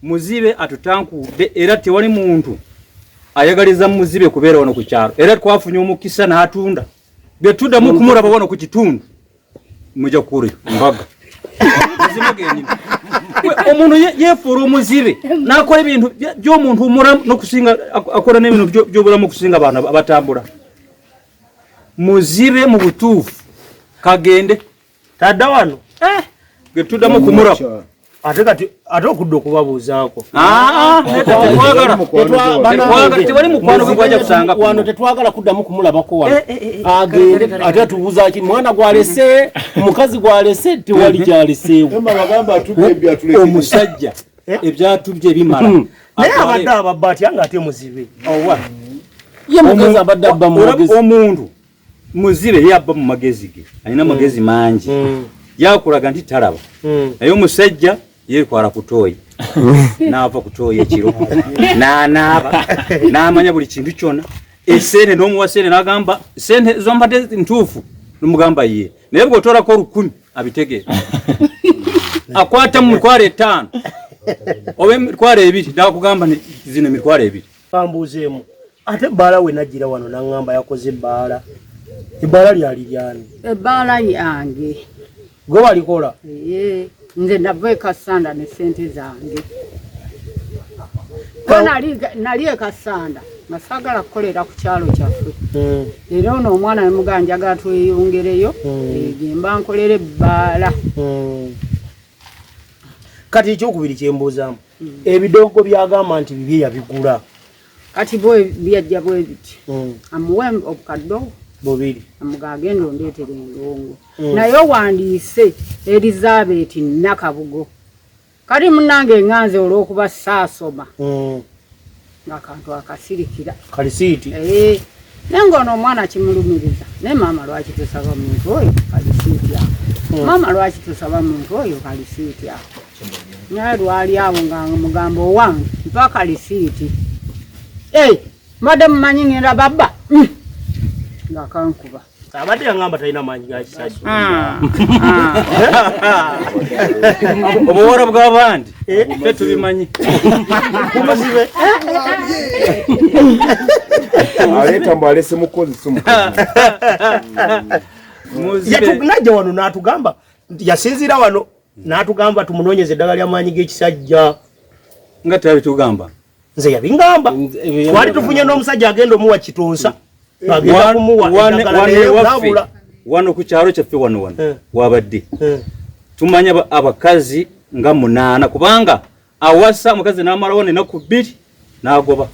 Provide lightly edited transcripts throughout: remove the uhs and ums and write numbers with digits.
muzibe atutankude era tewali muntu ayagaliza muzibe kubeera wano ku kyalo era twafunye omukisa n'atunda bye tuddamu kumulaba wano ku kitundu mujja kuri mbaga omuntu yefuura omuzibe n'akola ebintu by'omuntu omulamu n'okusinga akola n'ebintu by'obulamu okusinga abantu abatambula muzibe mu butuufu kagende tadda wano bye tuddamu kumulaba ate kati ate okudda okubabuuzaako tewali mukwano gwe gwajja kusanga wano tetwagala kuddamu kumulabako wano agende ate tubuuza ki mwana gwalese omukazi gwalese tewali kyaleseewo omusajja ebyatubye ebimala naye abadde ababba atya nga ate muzibe owa ye mukazi abadde abba mu magezi omuntu muzibe yabba mu magezi ge alina magezi mangi yakulaga nti talaba naye omusajja yeekwala kutooyi n'ava kutooyi ekiro n'anaaba n'amanya buli kintu kyonna esente n'omuwa sente n'agamba sente zompadde ntuufu n'omugamba ye naye bw'otoolako 10,000 abitegeera akwata mu 5,000 oba 2,000 n'akugamba zino 2,000 bambuuzeemu ate ebbaala we najjira wano n'aŋŋamba yakoze ebbaala ebbaala lyali lyani ebbaala yange gwe walikola nze nava ekasanda ne sente zange nali ekasanda nga saagala kukolera ku kyalo kyaffe era ono omwana nemugaa njagala tweyongereyo gemba nkolera ebbaala kati ekyokubiri kyembuuzaamu ebidogo byagamba nti bibi yabigula kati bwe byajja bwe biti amuwe obukaddo bubiri amuga agenda ondeetere endongo naye owandiise Elizabeth Nakabugo kali munange eŋŋanze olw'okuba saasoma ng'akantu akasirikira kalisiiti naye ng'ono omwana kimulumiriza naye maama lwaki tusaba muntu oyo kalisiiti ako maama lwaki tusaba muntu oyo kalisiiti ako naye lwali awo nga mugambo owange mpa kalisiiti madde mumanyi ngenda babba ngakankuba abadde yaŋŋamba talina maanyi ga kisajja obuwora bw'abandi ffe tubimanyi muzibe aleeta mbu alese mukozi najja wano n'atugamba yasinziira wano n'atugamba tumunoonyeze eddagala ly'amaanyi g'ekisajja nga tabitugamba nze yabingamba twali tufunye n'omusajja agenda omuwa kitonsa wano ku kyalo kyaffe wano wabadde tumanya abakazi nga 8 kubanga awasa mukazi n'amalawo n'ennaku 2 n'agoba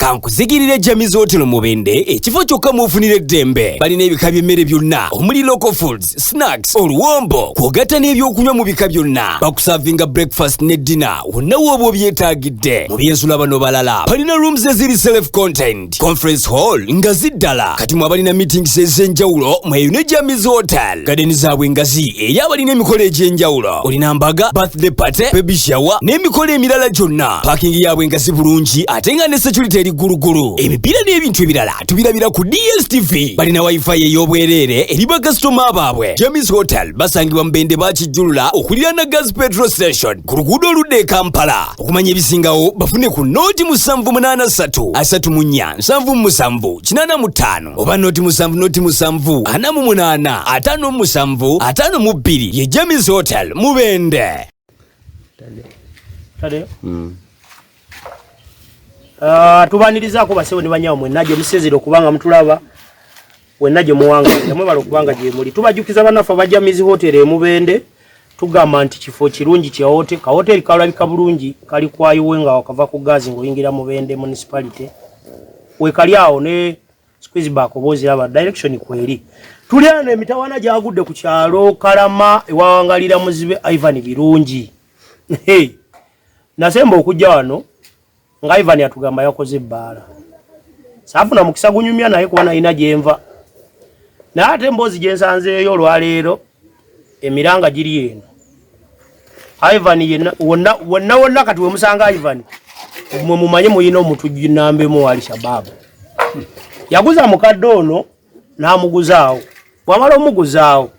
kankuzigirire James Hotel Mubende ekifo kyokka mufunire eddembe balina ebika by'emmere byonna omuli local foods snacks oluwombo kwogatta n'ebyokunywa mu bika byonna bakusavinga breakfast ne dinner wonna wooba obyetaagidde mu byensula bano balala balina rooms eziri self contained conference hall nga ziddala kati mwe abalina meetings ez'enjawulo mweyo ne James Hotel gadeni zaabwe ngazi ey'abalina emikolo egy'enjawulo olina mbaga birthday party baby shower n'emikolo emirala gyonna parking yaabwe ngazi bulungi ate nga ne security guruguru emipiira n'ebintu ebirala tubirabira ku DSTV balina wifi ey'obwereere eri bakasitoma baabwe James Hotel basangibwa Mubende bakijjulula okuliraana gas petrol station ku luguudo oludda e Kampala okumanya ebisingawo bafune ku nooti 783 34 77 85 oba nooti 7 48 57 52 ye James Hotel Mubende. Tubanirizaako basewo ne banyawo mwennaje musezero kubanga mutulaba wennaje muwanga namwe balo kubanga gye muli tubajukiza banafa ba James Hotel e Mubende tugamba nti kifo kirungi kya hotel ka hotel kalabika bulungi kali kwayo nga wakava ku gazi ngoyingira Mubende municipality we kali awo ne squeeze back obozi aba direction kweri tuliana emitawana gyagudde ku kyalo Kalama ewawangalira muzibe Ivan birungi nasemba okujja wano nga Ivan yatugamba yakoze ebbaala saafuna mukisa gunyumya naye kubona ina gyenva naate mbozi gyensanzeeyo olwaleero emiranga giri eno Ivan yenna wonna kati we musanga Ivan mwe mumanye muyina omutujju nambemu wali Shabab yaguza mukadde ono n'amuguzaawo bwamala omuguzaawo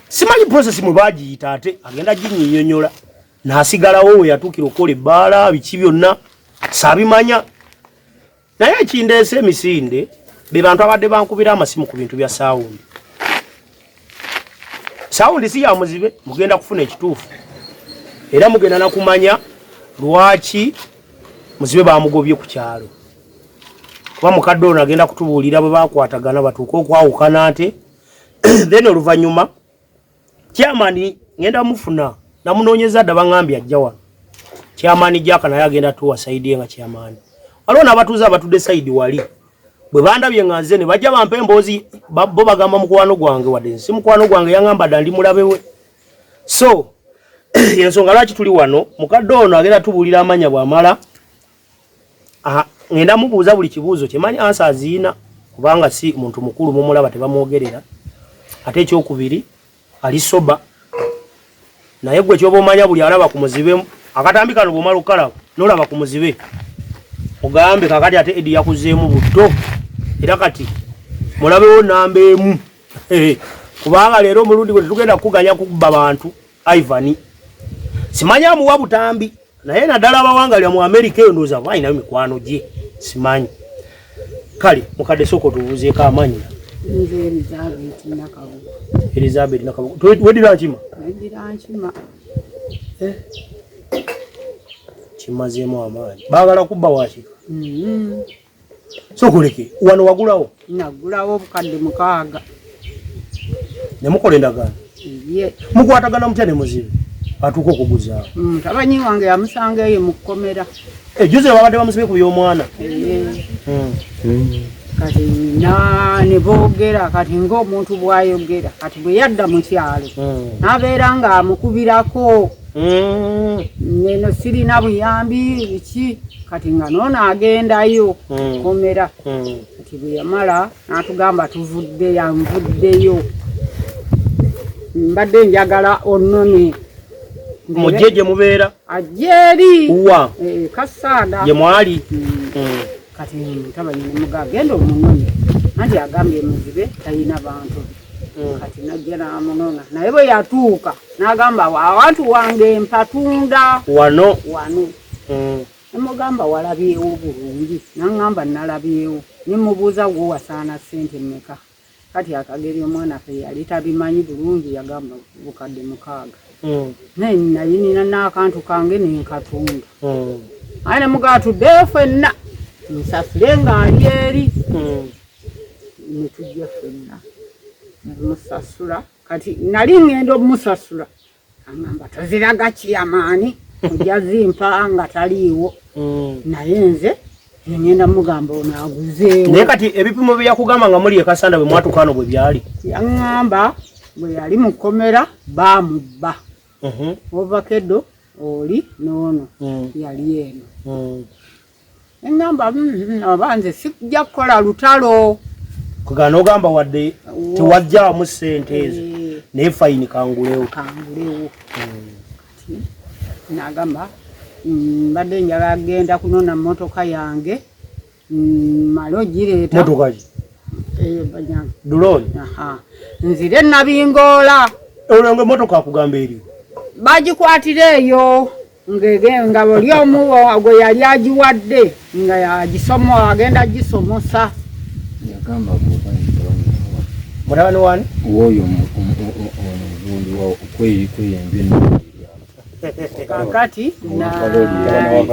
simanyi process mwe bagiyita ate agenda ginyinyonyola nasigalawo we yatuukira okukola ebbaala biki byonna saabimanya naye ekindeese emisinde be bantu abadde bankubira amasimu ku bintu bya saawundi. Saawundi si ya muzibe, mugenda kufuna ekituufu era mugenda nakumanya lwaki muzibe bamugobye ku kyalo kuba mukadde ono agenda kutubuulira bwe bakwatagana batuuka okwawukana ate then oluvannyuma kyamani ngenda mufuna namunoonyeza dda baŋŋambye ajja wano kyamani jaka naye agenda tuwa sayidi nga kyamani waliwo n'abatuuze abatudde sayidi wali bwe bandabye nga nze ne bajja bampa emboozi bo bagamba mukwano gwange wadde si mukwano gwange yaŋŋamba dda ndi mulabe we so ensonga lwaki tuli wano mukadde ono agenda tubuulira amanya bw'amala ngenda mubuuza buli kibuuzo kyemanyi ansa aziina kubanga si muntu mukulu mumulaba tebamwogerera ate ekyokubiri ali soba naye gwe kyoba omanya buli alaba ku muzibe akatambi kano bw'omala okukalaba n'olaba ku muzibe ogambe kakati ate Edi yakuzeemu butto era kati mulabewo namba emu kubanga leero omulundi gwe tetugenda kukuganya kukuba bantu Ivan simanya amuwa butambi naye naddala abawangalira mu Amerika eyo ndowooza bayinayo mikwano gye simanyi kale mukadde sooka otubuuzeeko amanyi nze Elizabeth Nakabugo. Elizabeth Nakabugo weddira nkima kimazeemu amaanyi baagala kubba wakika sokoleke wano wagulawo nagulawo obukadde 6 ne mukola endagaano mukwatagana mutya ne muzibe atuuka okuguzaawo tabanyi wange yamusanga eyo mu kkomera ejuze babadde bamusibe ku by'omwana kati ne boogera kati ng'omuntu bw'ayogera kati bwe yadda mu kyalo n'abeera ng'amukubirako neno sirina buyambi biki kati nga noono agendayo kkomera kati bwe yamala n'atugamba yanvuddeyo mbadde njagala onnone mujje gye mubeera ajje eri wa Kasaada gye mwali kati mutabani nemuga agenda omunone anti agambye muzibe talina bantu kati najja namunona naye bwe yatuuka n'agamba awantu wange mpatunda wano nemugamba walabyewo bulungi naŋŋamba nalabyewo nemubuuza gwe wasaana ssente mmeka kati akageri omwana fe yali tabimanyi bulungi yagamba bukadde 6 naye nayinina n'akantu kange nenkatunda aye nemugaa tuddeyo ffenna nsasule ng'ali eri netujja ffenna musasula kati nali ngenda omusasula aŋŋamba toziraga kiyamaani ojja zimpa nga taliiwo naye nze ngenda mugamba ono aguzeewo naye kati ebipimo bye yakugamba nga muli ekasanda bwe mwatukaano bwe byali yaŋŋamba bwe yali mu kkomera baamubba ovakeddo oli noono yali eno eŋŋamba oba nze sijja kukola lutalo kugana ogamba wadde tewajjaamu ssente ezo naye fayini kangulewo n'agamba mbadde njala agenda kunona mmotoka yange male ogireeta motoka ki dulooni nzire nabingoola olonge motoka akugamba eriwo bagikwatira eyo nga buli omu gwe yali agiwadde nga yagisomo agenda gisomosa mutabani wani woyo omuvundi kweyembye kakati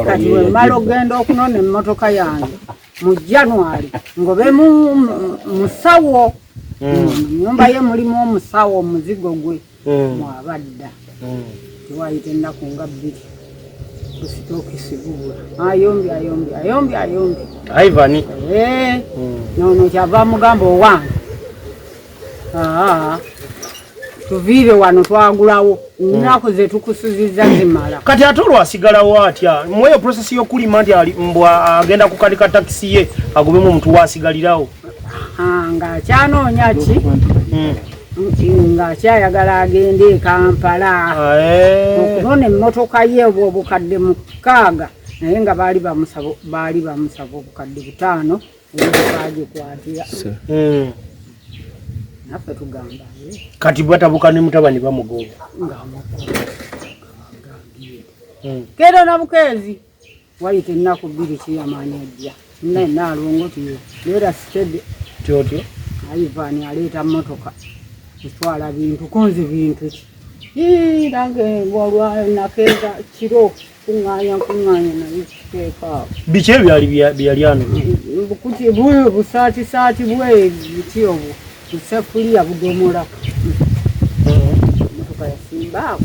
kati wemala ogenda okunona emmotoka yange mu January ngobe musawo nyumba ye mulimu omusawo omuzigo gwe mwabadda tewayita ennaku nga 2 kusitookisi gubula ayombi Ivan nono kyava mugamba owange tuviire wano twagulawo nnaku ze tukusuzizza zimala kati ate olwasigalawo atya mweyo prosesi y'okulima nti mbwa agenda kukalika takisi ye agobemu omuntu wasigalirawo ng'akyanoonya ki ng'akyayagala agende e Kampala okunona emmotoka ye obwo obukadde 6 naye nga baali bamusaba obukadde 5 bagikwatira naffe tugamba kati batabuka ne mutabani bamugoba kera na bukezi waite nnaku 2 kiyamanya ajja nalongo tiyo lera stede tyotyo ayivani aleta motoka kutwala bintu konze bintu nange bwalwa nakeza kiro kuŋŋaanya na biteeka biki byali ano kuti bwe busaati bwe biki obwo busefuliya budomola motoka yasimbaako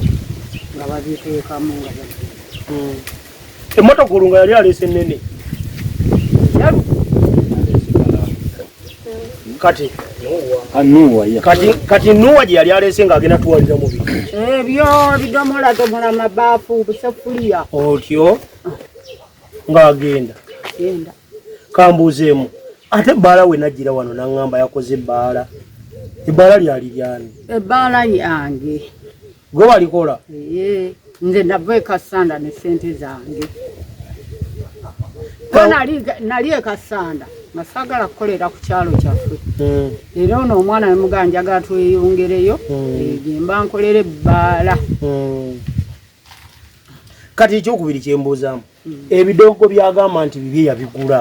nga babiteekamu nga emmotoka olunga yali aleese ennene kati nuwa gye yali aleese ng'agenda tuwalira mu bintu ebyo bidomola mabaafu busefuliya otyo ng'agenda genda kambuuzeemu ate ebbaala we najjira wano naŋŋamba yakoze ebbaala lyali lyani ebbaala yange gwe walikola nze nava ekasanda ne sente zange nali ekasanda nga saagala kukolera ku kyalo kyaffe era ono omwana wemugaa njagala tweyongereyo gemba nkolera ebbaala kati ekyokubiri kyembuuzaamu ebidogo byagamba nti bibi yabigula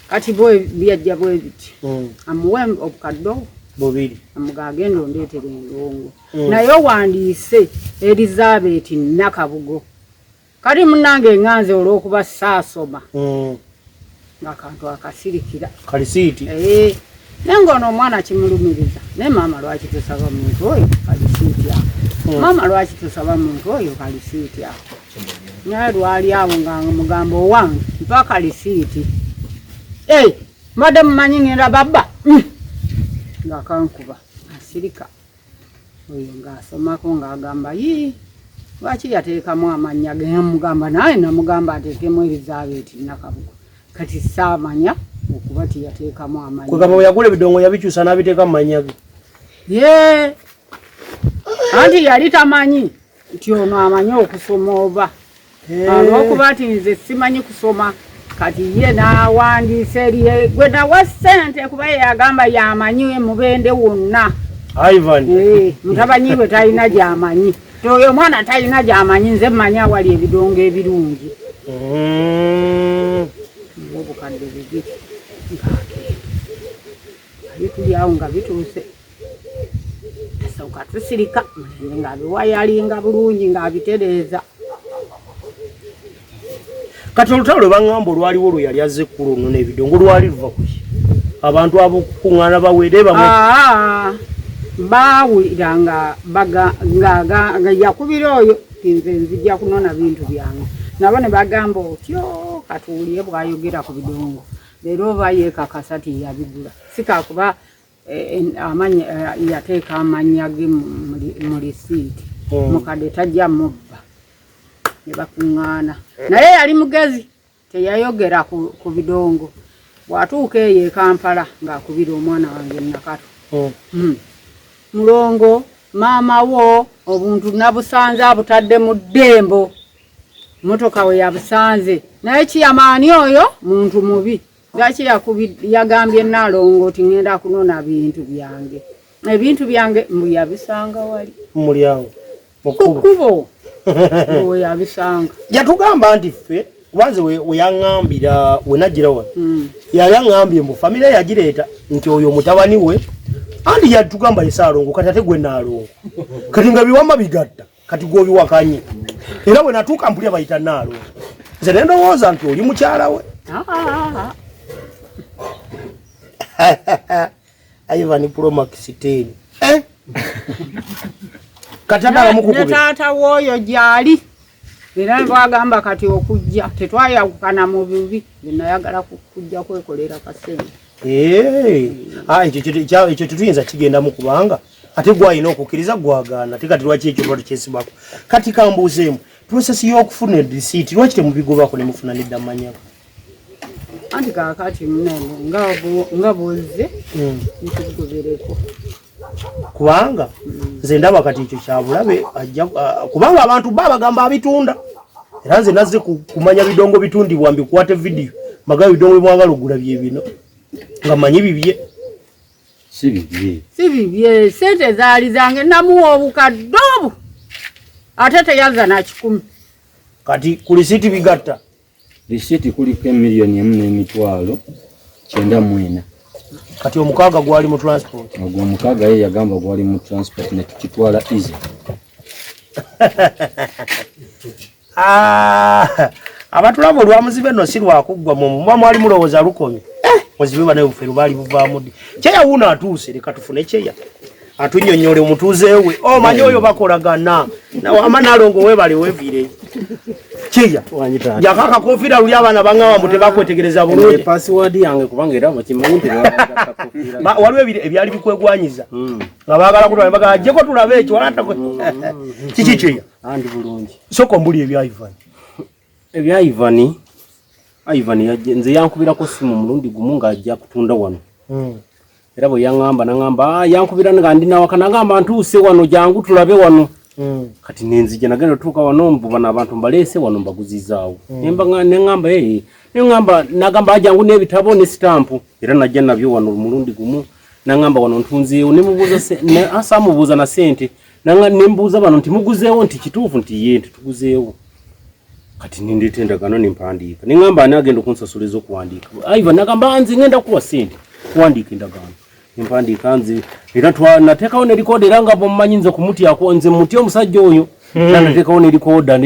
kati bwe byajja bwe biti amuwe obukadde 2 amuga agenda ondeetere endongo naye owandiise Elizabeth Nakabugo kali munange eŋŋanze olw'okuba saasoma ng'akantu akasirikira kalisiiti naye ng'ono omwana kimulumiriza naye maama lwaki tusaba muntu oyo kalisiiti ako maama lwaki tusaba muntu oyo kalisiiti ako naye lwali awo nga mugambo owange mpa kalisiiti mbadde mumanyi ngenda babba ng'akankuba asirika oyo ng'asomako ng'agamba lwaki yateekamu amannya gemugamba naye namugamba ateekemu Elizabeth Nakabugo kati saamanya okuba tiyateekamu amannya kwegamba bwe yagula ebidongo yabikyusa n'abiteeka mu mannya ge anti yali tamanyi nti ono amanyi okusoma oba olw'okuba ti nze simanyi kusoma kati ye n'awandiisa eriye gwe nawa ssente kuba ye yagamba yamanyi mubende wonna Ivan mutabanyi bwe talina gy'amanyi oyo omwana talina gy'amanyi nze mmanyi awali ebidongo ebirungi obukadde bibiri bituli awo nga bituuse asooka tusirika nga biwayalinga bulungi ng'abitereeza kati olutalo lwe baŋŋamba olwaliwo lwe yali azze ekkulu ono n'ebidongo lwali luva ku ki abantu abokukuŋŋaana bawere bamwe baawulira nga yakubira oyo nze nzijja kunona bintu byange nabo ne bagamba otyo katuwulire bwayogera ku bidongo leero oba yeekakasa ti yabigula sikakuba yateeka amannya ge mu lisiiti mukadde tajja mubba ne bakuŋŋaana naye yali mugezi teyayogera ku bidongo bw'atuuka eyo e Kampala ng'akubira omwana wange Nakato mulongo maama wo obuntu nabusanze abutadde mu ddembo motoka we yabusanze naye kiyamaani oyo muntu mubi lwaki yagambye Nalongo ti ŋŋenda kunona bintu byange ebintu byange mbu yabisanga wali mulyango mukubo we yabisanga yatugamba nti ffe kubanze we yaŋŋambira we najjira wano yayaŋŋambye mbu famire yagireeta nti oyo mutabani we andi yatugamba Nalongo kati ate gwe Nalongo kati nga biwama bigatta kati gwobiwakanye era bwe natuuka mpulya bayita Nalongo nze ne ndowooza nti oli mukyala we Ivan Promax 10 kati ne taata w'oyo gyali era bagamba kati okujja tetwayawukana mu bibi nayagala kujja kwekolera kasente ekyo tetuyinza kigenda mu kubanga ate gwalina okukkiriza gwagaana ate kati lwaki ekyo lwatu kyesibako kati kambuuzeemu prosesi y'okufuna edisiiti lwaki temubigobako ne mufuna nedda mmanyago anti kaakati munene nga bwozze nitugobereko kubanga nze ndaba kati ekyo kyabulabe kubanga abantu babagamba abitunda era nze nazze kumanya bidongo bitundibwa mbikwate vidiyo magayo bidongo bimwagala ogula bye bino nga manyi bibye si bibye sente zaali zange namuwa obukadde obu ate teyaza na 10 kati ku lisiti bigatta lisiti kuliko $1,400,904 kati omukaaga gwali mu transport ogwo omukaaga ye yagamba gwali mu transport ne tukitwala easy abatulaba olwamuzibe nno si lwakuggwa muba mwali mulowooza lukomye muzibe bane bufeeru baali buvaamu ddi kyeya wuno atuuse leka tufune kyeya atunyonyole omutuuzeewe omanyi oyo bakolagana ama nalongo webale weviire kyeya jakaka kofiira luli abaana baŋŋamba mbu tebakwetegereza bulungi password yange kubanga era bakimanyi nti waliwo ebyali bikwegwanyiza nga baagala kutwala bagala jjeko tulabe ekyo walatako kiki kyeya andi bulungi soko mbuli ebya Ivan nze yankubirako simu mulundi gumu ng'ajja kutunda wano era bwe yaŋŋamba naŋŋamba yankubira nga ndi nawaka naŋŋamba ntuuse wano jangu tulabe wano kati nenzija nagenda tutuuka wano mbuba n'abantu mbaleese wano mbaguzizaawo neŋŋamba nagamba ajangu n'ebitabo ne sitampu era najja nabyo wano mulundi gumu naŋŋamba wano ntunzeewo asamubuuza na sente nembuuza bano nti muguzeewo nti kituufu nti ye nti tuguzeewo kati nindeeta endagaano nimpandiika neŋŋamba ani agenda okunsasuliza okuwandiika Ivan nagamba nze ngenda kuwa sente kuwandiika endagaano nimpandiika nze era nateekawo ne likoda era nga bomumanyi nze kumutyako nze mutya omusajja oyo era nateekawo ne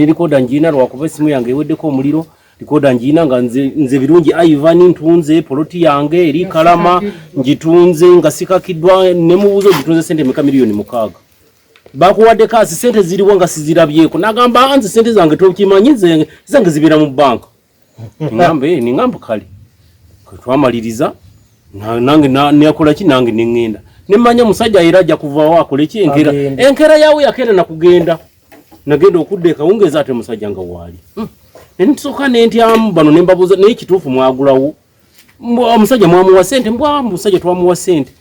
likoda njiina lwakuba essimu yange eweddeko omuliro likoda njiina nga nze birungi Ivan ntunze poloti yange eri Kalama ngitunze nga sikakiddwa ne mubuuza ogitunze sente meka $6,000,000 bakuwadde kasi sente ziriwo nga sizirabyeko nagamba nze sente zange tokimanyi zange zibeera mu banka ningamba kale twamaliriza nange neyakola ki nange neŋŋenda nemmanya omusajja era ajja kuvaawo akole ki enkera yaawe yakenda nakugenda nagenda okudda ekawungeeza ate musajja nga waali nentusooka nentyamu bano nembabuuza naye kituufu mwagulawo omusajja mwamuwa sente musajja twamuwa sente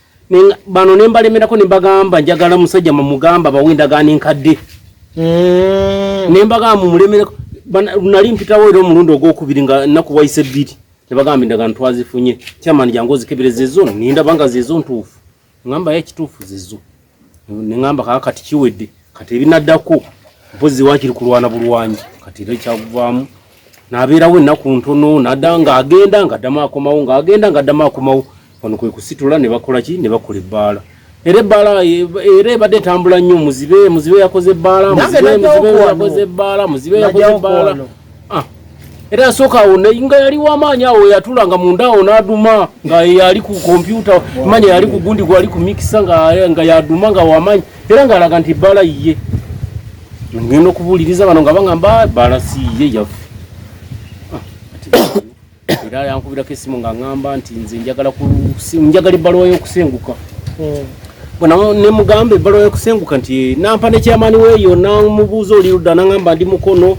bano nembalemerako nembagamba njagala musajja mamugamba bawendagaana enkadde nembagamba mumulemereko nali mpitawo era omulundi ogwokubiri nga nnaku wayise 2 nebagamba endagaano twazifunye kyamaani jangu ozikebereza ezo nindaba nga zezo ntuufu ngamba ekituufu zezo neŋŋamba kati kiwedde kati ebinaddako mpozi wakiri kulwana bulwanyi kati era ekyakuvaamu nabeerawo ennaku ntono nadda ng'agenda ng'addamu akomawo ng'agenda ng'addamu akomawo wano kwe kusitula ne bakola ki ne bakola ebbaala era ebbaala era ebadde etambula nnyo muzibe yakoze ebbaala muzibe yakoze ebbaala era asooka awo nga yali w'amaanyi awo yatulanga munda awo n'aduma nga yali ku kompyuta manya yali ku gundi gwali ku mikisa nga yaduma nga w'amaanyi era ng'alaga nti ebbaala yiye ngenda okubuuliriza bano nga baŋŋamba ebbaala si yiye yaffe era yankubirako essimu nga ŋŋamba nti nze njagala ebbaluwa y'okusenguka bona nemugamba ebbaluwa y'okusenguka nti nampa ne kyamaani weeyo namubuuza oli ludda naŋŋamba ndi mukono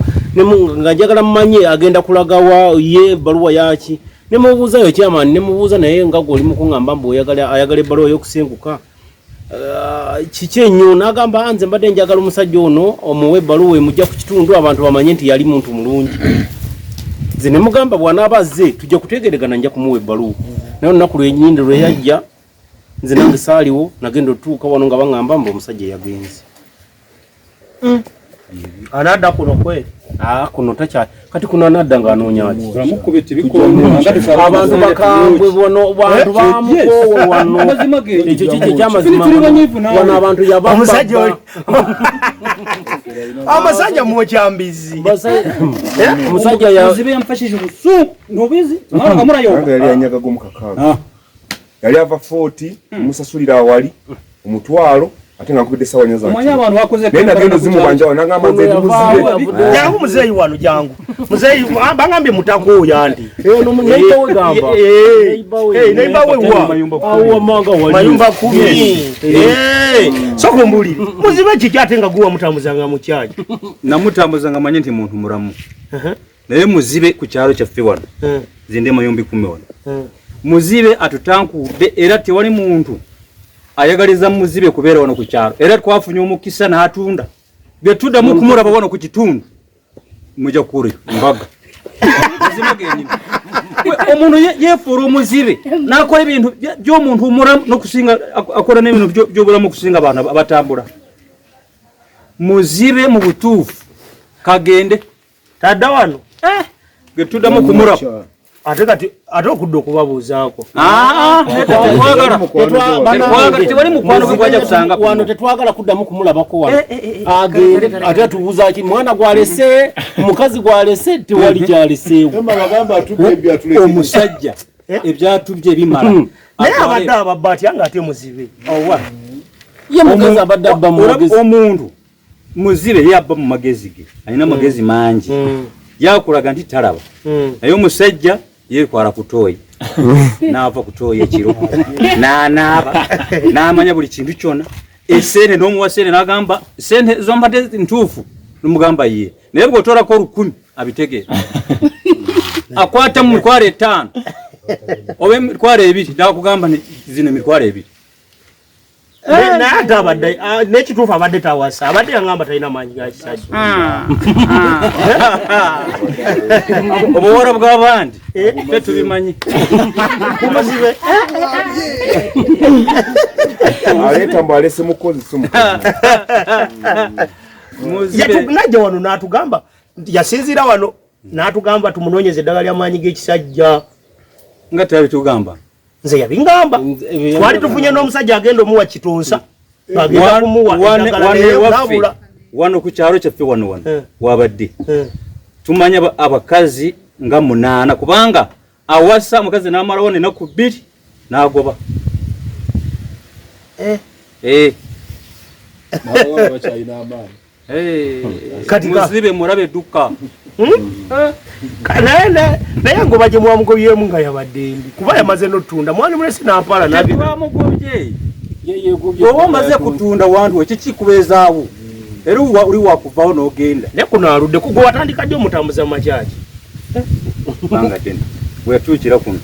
nga njagala mmanye agenda kulagawa ye ebbaluwa yaki nemubuuzayo kyamaani nemubuuza naye nga gwe oli mukuŋŋamba mbu ayagala ebbaluwa y'okusenguka kiki ennyo n'agamba nze mbadde njagala omusajja ono omuwe ebbaluwa emujja ku kitundu abantu bamanye nti yali muntu mulungi nze nemugamba bw'anaaba azze tujja kutegeregana nja kumuwa ebbaluwa naye olunaku lwenyinde lwe yajja nze nange saaliwo nagenda otuuka wano nga baŋŋamba mbu omusajja yagenze anadda kuno kweri kuno takyali kati kuno anadda ng'anoonyaki abantu bakambwe bantu bamukoowo wano ekyo kiki ekyamazima wano abantu yabamusajja amasajja mukyambizi omusajja yamfashije omusu nobizi yali anyagaga omukakaaga yali ava 40 musasulira awali omutwalo ate nga nkubidde sawa nyo zange abantu bakoze nagenda zimubanja wana ngamba nze ndi muzibe jangu muzeeyi wano jangu muzeeyi bangambye mutakuuya anti neibawe mayumba 10 soko mbuli muzibe kiki ate nga guwa mutambuzanga mu kyayi namutambuzanga manye nti muntu muramu naye muzibe ku kyalo kyaffe wano zinde mayumba 10 wano muzibe atutankudde era tewali muntu ayagaliza muzibe kubeera wano ku kyalo era twafunye omukisa n'atunda bye tuddamu kumulaba wano ku kitundu mujja kuri mbaga omuntu yefuura omuzibe n'akola ebintu by'omuntu omuramu n'okusinga akola n'ebintu by'obulamu okusinga abantu abatambula muzibe mu butuufu kagende tadda wano getuddamu kumura ate kati ate okudda okubabuuzaako tewali mukwano gwe gwajja kusanga wano tetwagala kuddamu kumulabako wano agende ate tubuuza ki mwana gwalese mukazi gwalese tewali kyaleseewo omusajja ebyatubye ebimala naye abadde ababba atya nga ate muzibe owa ye mukazi abadde abba mumagezi omuntu muzibe yabba mu magezi ge alina magezi mangi yakulaga nti talaba naye omusajja yeekwala kutooyi n'ava kutooyi ekiro n'anaaba n'amanya buli kintu kyonna esente n'omuwa sente n'agamba sente zombadde ntuufu n'omugamba ye naye bw'otoolako 10,000 abitegeera akwata mu 5,000 oba 2,000 n'akugamba zino 2,000 naye ate abadde n'ekituufu abadde tawasa abadde yangamba talina maanyi ga kisajja obuwora bw'abandi ffe tubimanyi muzibe aleeta mbu alese mukozi najja wano n'atugamba yasinziira wano n'atugamba tumunoonyeze eddagala ly'amaanyi g'ekisajja nga tabitugamba nze yabingamba twali tufunye n'omusajja agenda omuwa kitonsa agenda kumuwa eddagala wano ku kyalo kyaffe wano wabadde tumanya abakazi nga 8 kubanga awasa omukazi n'amalawo n'ennaku 2 n'agoba muzibe mulabe edduka naye ngoba gye mwamugobyemu nga yabadde mbi kuba yamaze n'otunda mwani mulesi n'ampala nabamugobye oba omaze kutunda wantu ekikikubeezaawo era oli wakuvaawo n'ogenda naye kuno aludde kugwe watandika ddi omutambuza mu makyaki banga tena bweyatuukira kuno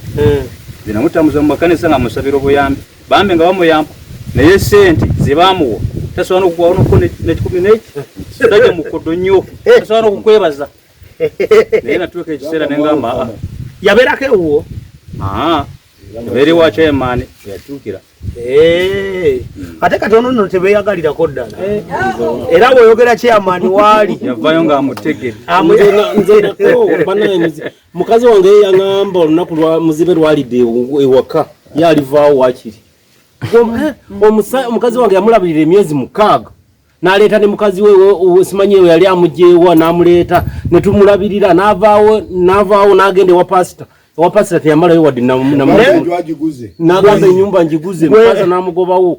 zinamutambuza mu makanisa nga musabira obuyambi bambe nga bamuyamba naye sente zebamuwa tasobola n'okukuwawo noko n'ekikumi n'eki sajja mukodo nnyo tasobola n'okukwebaza naye natuuka ekiseera nengamba yabeerako ewuwo yabeere wa chairman yatuukira ate katono nno tebeeyagalirako ddala era bw'oyogera chairman waali yavayo ng'amutegedde mukazi wange yaŋŋamba olunaku muzibe lwalidde ewaka ye alivaawo wakiri omukazi wange yamulabirira emyezi 6 n'aleeta ne mukazi we simanyi ewe yali amugyeewa n'amuleeta ne tumulabirira n'avaawo n'agenda ewa pasita teyamalayo wadde n'agamba ennyumba ngiguze mukazi n'amugobawo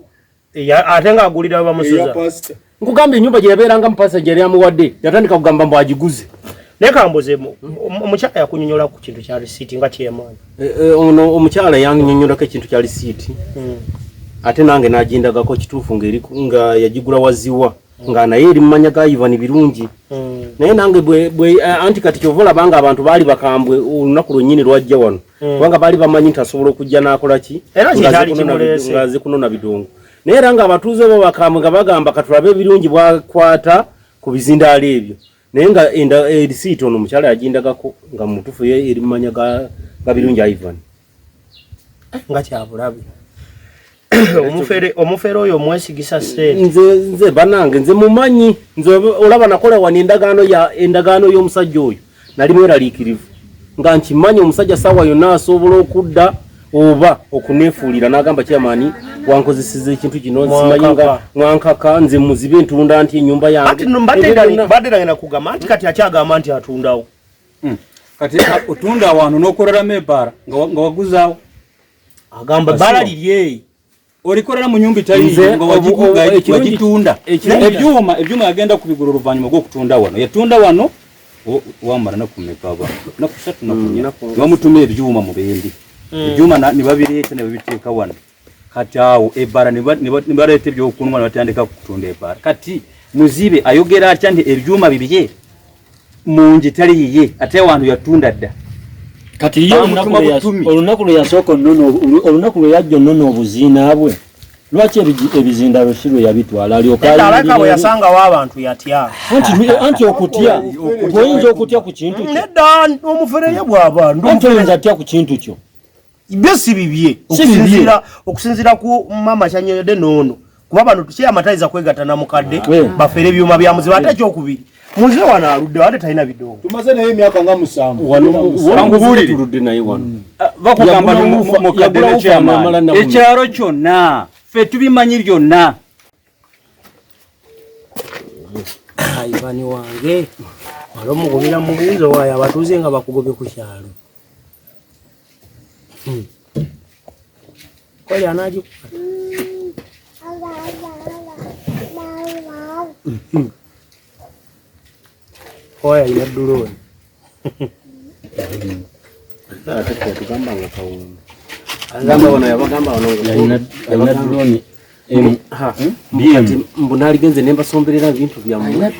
ate ng'agulira bamusuza nkugamba ennyumba gye yabeeranga mupasita gye yali amuwadde yatandika kugamba mbu agiguze naye kambuzeemu omukyala yakunyonyola ku kintu kya risiiti nga kyemaani ono omukyala yannyonnyolako ekintu kya risiiti ate nange n'agindagako kituufu nga yagigula waziwa nga naye eri mumanya ga Ivan birungi naye nange anti kati kyova olabanga abantu baali bakambwe olunaku lwennyini lwajja wano kubanga baali bamanyi nti asobola okujja n'akola ki ng'aze kunona bidongo naye era nga abatuuze bo bakambwe nga bagamba katulabe ebirungi bwakwata ku bizindaalo ebyo naye nga erisiiti ono omukyala yagindagako nga mutuufu ye eri mumanya ga birungi Ivan nga kyabulabe omufere oyo omwesigisa sente nze banange nze mumanyi nze olaba nakola wano endagaano y'omusajja oyo nali mweraliikirivu nga nkimanyi omusajja saawa yonna asobola okudda oba okuneefuulira n'agamba kyamaani wankozeseza ekintu kino simanyi nga mwankaka nze muzibe ntunda nti ennyumba yange badde nagenda kugamba nti kati akyagamba nti atundawo kati otunda wano n'okoleramu ebbaala nga waguzaawo agamba ebbala liryeyi olikolera mu nyumba italiyo nga wagitunda ebyuma yagenda kubigula oluvannyuma gw'okutunda wano yatunda wano wamala nakumekaba nakusatu nakunya bamutuma ebyuma mu bendi ebyuma ne babireeta ne babiteeka wano kati awo ebbala ne baleeta ebyokunwa ne batandika kutunda ebbaala kati muzibe ayogera atya nti ebyuma bibye mungi tali yiye ate wantu yatunda dda kati yo olunaku lwe yasooka olunaku lwe yajja onnono obuziina bwe lwaki ebizinda bwe sirwe yabitwala alyokalaka bwe yasangawo abantu yatya anti okutya oyinza okutya ku kintu kyo nedda omufere bw'aba anti oyinza atya ku kintu kyo byo si bibye okusinziira ku mama Kyanyede noono kuba bano tukyamatayiza kwegatta na mukadde bafere ebyuma bya muzibe ate ekyokubiri Muze wana aludde ate talina bidongo. Tumaze naye emyaka nga 7. Wangu buli tuludde naye wano. Bakugamba mu kadde ky'amaanyi. Ekyalo kyonna ffe tubimanyi byonna. Ivani wange walo mugobera mu buuzo waayo abatuuze nga bakugobye ku kyalo. Kole anaji Oya ina drone. Tugamba nga kawundo. Agamba wana yabagamba wana ina drone. Mbunali genze nemba somberera ebintu byamu.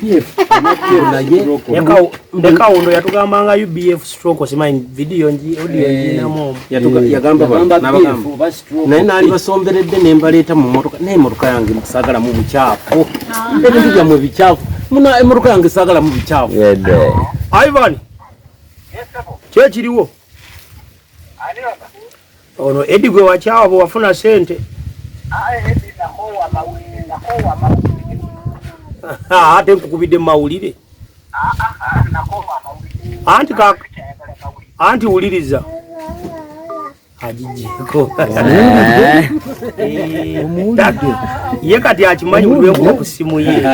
Ndekawundo yatugamba nga UBF stroke simanyi video nji audio njinamo. Yagamba nabagamba. Naye nali basomberedde nembaleeta mu motoka. Ne motoka yange musagala mu buchafu. Ebintu byamu bichafu. Muna emotoka yange sagala mu bichafu. Ivan. Kye kiriwo? Ono Eddie gwe wachawa bo wafuna sente. Ate nkukubidde mawulire. Anti wuliriza. Ajijeko. Ye kati akimanyi uliwenko ku simu ye.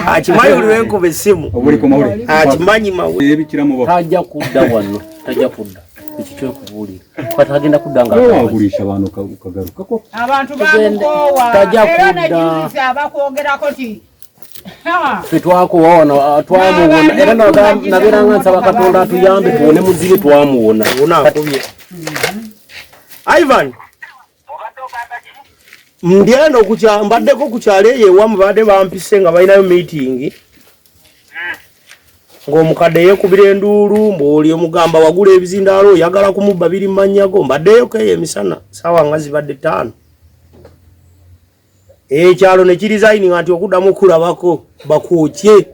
Akimanyi uliwenko ku simu. Akimanyi mawulire. Tajja kudda wano. Tajja kudda. Ekikyo kubulira. Kwata agenda kuddanga. Wagulisha abantu ukagaruka. Abantu bamukowa. Tajja kudda. Abakwogerako ti. Fitwako waona twamuwona era nabiranga nsaba Katonda atuyambe tuone muzibe twamuwona. Akubye. Ivan. Ndiano kucha mbaddeko kuchale ye wamu bade bampise nga balinayo meeting. Ng'omukadde yekubira enduulu mboli omugamba wagula ebizindalo yagala kumubba biri manyago mbaddeyo keye emisana sawa nga zibadde 5. Ekyalo ne kirizaini ngati okuddamu kulabako bakuokye.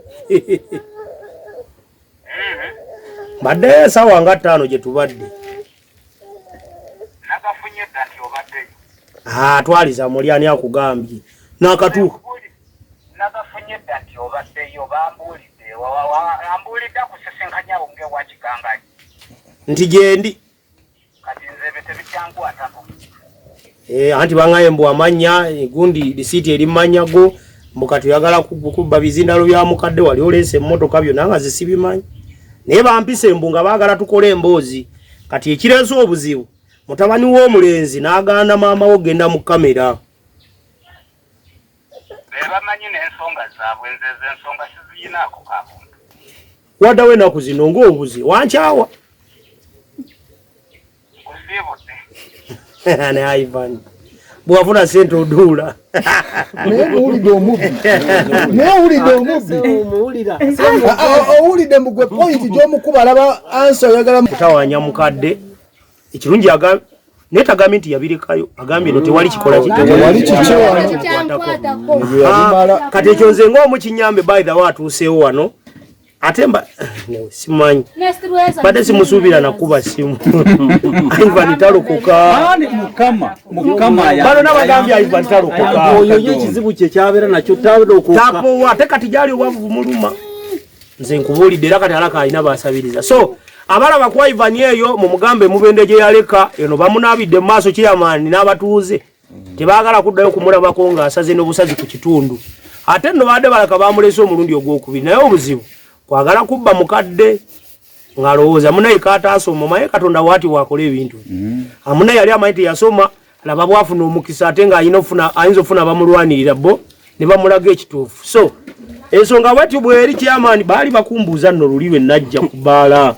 Mbadde sawa nga 5 gye tubadde. Nakafunye dati obadde. Twaliza mulyani akugambye. Nakatu. Nakafunye dati obadde yo bambulidde. Ambulidde kusesenkanya unge wakikangaji. Nti gyendi. Kati nze bete bikyangwatako. Anti bangaye mbu amanya gundi lisiti eri manyago mbukati yagala kubba bizindalo bya mukadde wali olese emmotoka byo nanga zisibimanyi. Naye bampise mbu nga baagala tukole emboozi. Kati ekirezo obuzibu. Mutabani w'omulenzi n'agaana maama wo genda mu kamera. Bamanyi n'ensonga zaabwe nze ensonga siziyinaako kaabuntu. Wadda we naku zino ng'obuzi wankyawa. Kusiibudde. Ne Ivan. Bwafuna sente oduula. Naye muwulidde omubbi. Naye owulidde omubbi. Owulidde mbugwe point gy'omukuba alaba ansa oyagala kutawanya mukadde. Ekirungi netagambye nti yabirekayo agambye no tewali kikola kati ekyo nze ng'omu kinyambe by the way atuuseewo wano ate simanyi badde simusuubira nakuba simu. Ivan talokoka. Bano nabagambye Ivan talokoka. Oyo ekizibu kye kyabeera nakyo talokoka. Tapowa ate kati gyali obwavu muluma. Nze nkubuulidde era kati alaka alina baasabiriza. So abalaba kwa Ivan eyo mu mugambe mubende gye yaleka eno bamunaabidde mu maaso kyamaani n'abatuuze tebaagala kuddayo kumulabako ng'asaze n'obusazi ku kitundu. Ate nno badde balaka bamulese omulundi ogwokubiri naye obuzibu kwagala kubba mukadde ng'alowooza munaye kaataasoma maye Katonda waati wakola ebintu. Amunaye yali amanyi teyasoma laba bwafuna omukisa ate ng'ayinza ofuna bamulwanirira bo ne bamulaga ekituufu. So ensonga bwetyo bweri kyamaani baali bakumbuuza nno luli lwe najja ku bbaala.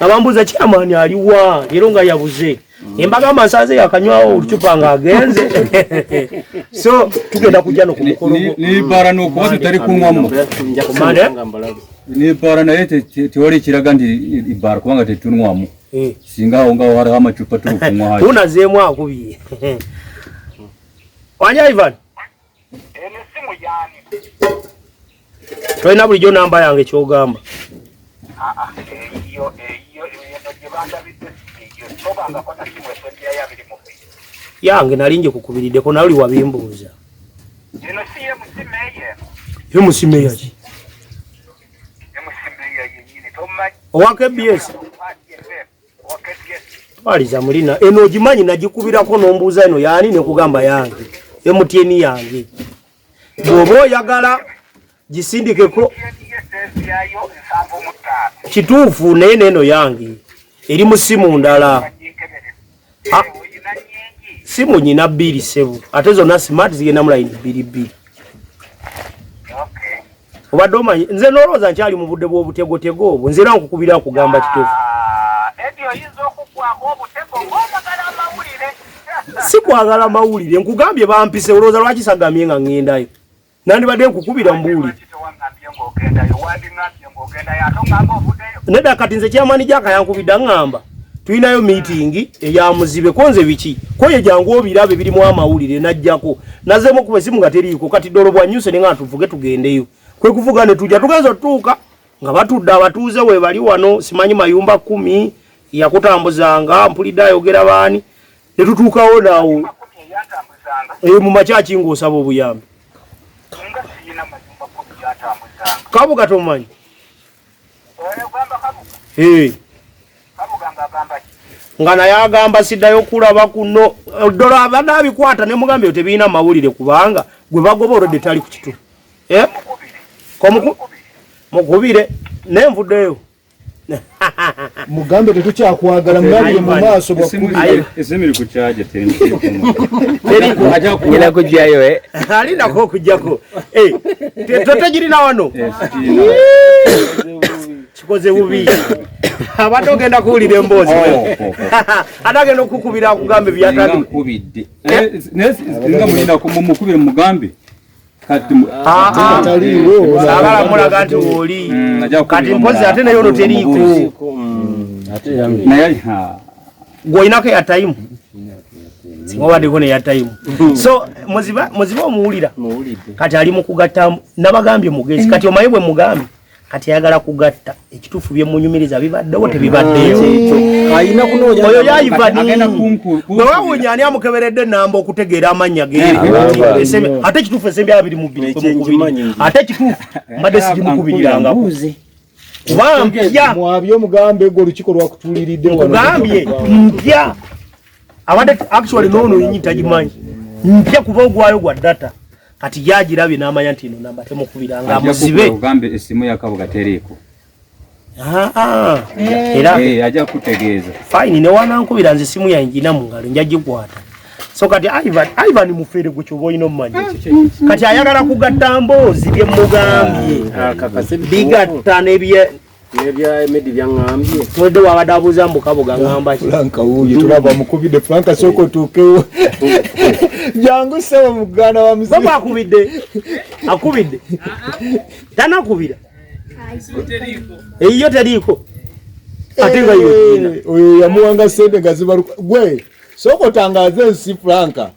Abambuuza kyamaani aliwa leero nga yabuze. Embagamba nsanze yakanywawo olucupa ng'agenze. So tugenda kujja no ku mukolo. Ni bbaala n'okuba tutali kunywamu. Ni bbaala naye tewali kiraga nti bbaala kubanga tetunwamu. Singa awo ngawo waliwo amacupa tulukunywa. Tunazeemu akubye. Wanya Ivan? Simu yani. Toyina bulijjo namba yange kyogamba. Yange nalinje kukubiriddeko nawe wabimbuuza. Musime yaji. Owake BS. Waliza mulina eno ogimanyi nagikubirako nombuuza eno yaani ne kugamba yange. MTN yange. Bwoba oyagala gisindikeko kituufu naye neno yange eri mu simu ndala. Simu nyina 2 sevu ate zonna smart zigenda mu line 2. Obadde omanyi nze nolowooza nkyali mu budde bw'obutegotego obwo nze era nkukubira kugamba kituufu. Sikwagala mawulire nkugambye bampise olowooza lwaki sagamye nga ŋŋendayo nandibadde nkukubira mbuuli. Nedda kati nze kyamaani gyaka yankubidde aŋŋamba tulinayo meeting eya muzibe konze biki koye jangu obirabe birimu amawulire najjako nazemo ku besimu nga teriiko kati dolobwa nyuse ne nga tuvuge tugendeyo kwe kuvuga ne tujja tugenza tuuka nga batudde abatuuze we bali wano simanyi mayumba 10 yakutambuzanga mpulidde ayogera baani ne tutuukawo naawo mu makyaki ng'osaba obuyambi kabuga tomanyi nga naye agamba siddayo kulaba kuno dola abadde abikwata ne mugambe tebiina mawulire kubanga gwe bagoba olwedde tali ku kitu mukubire nenvuddeyo mugambe tetukyakwagala mulabire mu maaso esemiri ku kyaje terina kujjayo alinako okujjako totagirina wano kikoze bubi abadde ogenda kuwulira emboozi ate agenda okukubira akugambe byatankubidde nga mulina mukubire mugambe sagala mulaga nti oli kati mpozi ate naye ono teriiko gweolinako ya time singa obaddeko neya time so muzibe omuwulira kati ali mu kugatta nabagambye mugezi kati omaye bwe mugambe kati ayagala kugatta ekituufu byemunyumiriza bibaddewo tebibaddeyo oyo yayivani bwe wawunya ani amukeberedde enamba okutegeera amannya ge ate ekituufu esembi 22 ate ekituufu mbadde sigimukubirirangako kuba mpya mwabye omugambe gwe olukiiko lwakutuuliridde kugambye mpya abadde actually noono yinyi tagimanyi mpya kuba ogwayo gwa data kati yagirabye n'amanya nti ino namba temukubiranga amuzibe ogambe esimu ya Kabuga teriiko era ajja kutegeeza fine ne wanankubira nze esimu yanjina mu ngalo njagikwata so kati Ivan mufere gwe kyoba olina omumanyi kati ayagala kugatta mboozi bye mugambye bigatta nebya emedi byangambye twedde wabadde abuuza mbu Kabuga ngamba ki Franka wuyo tulaba mukubidde Franka soko tuukewo jangu sewa muganda wa muziki baba akubidde tanakubira iyo teriiko ate nga oyo yamuwanga sente nga zibaluka gwe soko tangaze ensi Franka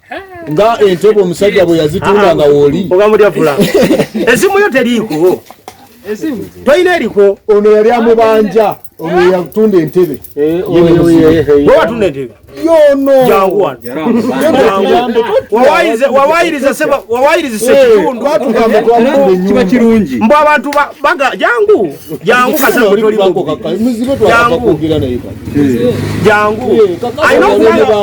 nga entebe omusajja bwe yazitunganga woli ogamulya Franka esimu yo teriiko toyina eriko ono yali amubanja ono yatunda entebe watunda entebe yono jangu wano wawayiriza sekitundu twatugambe twamukube kiba kirungi mbu abantu baga jangu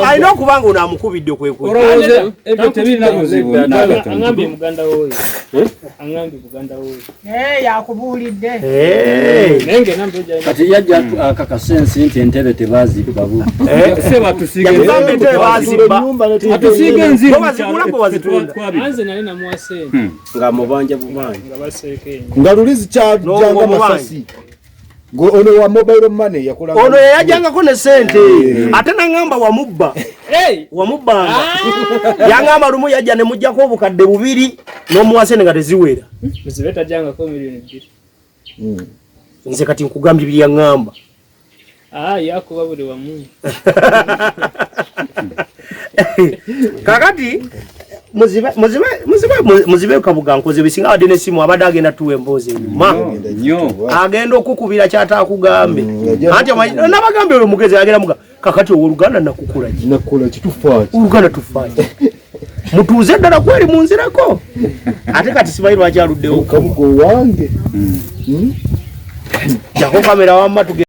alina okubanga ono amukubidde olowooza ebyo tebirina buzibu angambye muganda woyo yakubuulidde kati yajja akakasensi nti entebe tebazibba yatugambe entebe bazibba atusiige enziru bazigulapo bazitunda anze nali namwase nga mubanja bubanja nga baseeke nga lulizi kyajjanga masasi ono wa mobile money yakola ono yajjangako ne sente ate nangamba wamubbanga yangamba lumu yajja ne mujjako obukadde 2 n'omuwase nga teziwera muzibe tajjangako $2 million nze kati nkugambye biri yaŋŋamba yakuba buli wamu kakati muzibe Kabuga nkoze bisinga wadde nesimu abadde agenda tuwa emboozi enyuma agenda okukubira kyatakugambe anti nabagambe olwo mugezi agenda muga kakati owo Oluganda nakukola kitufaaki Oluganda tufaaki mutuuze ddala kweri munzirako ate kati simanyi lwaki aluddewo kabugo wange jako kamera wamma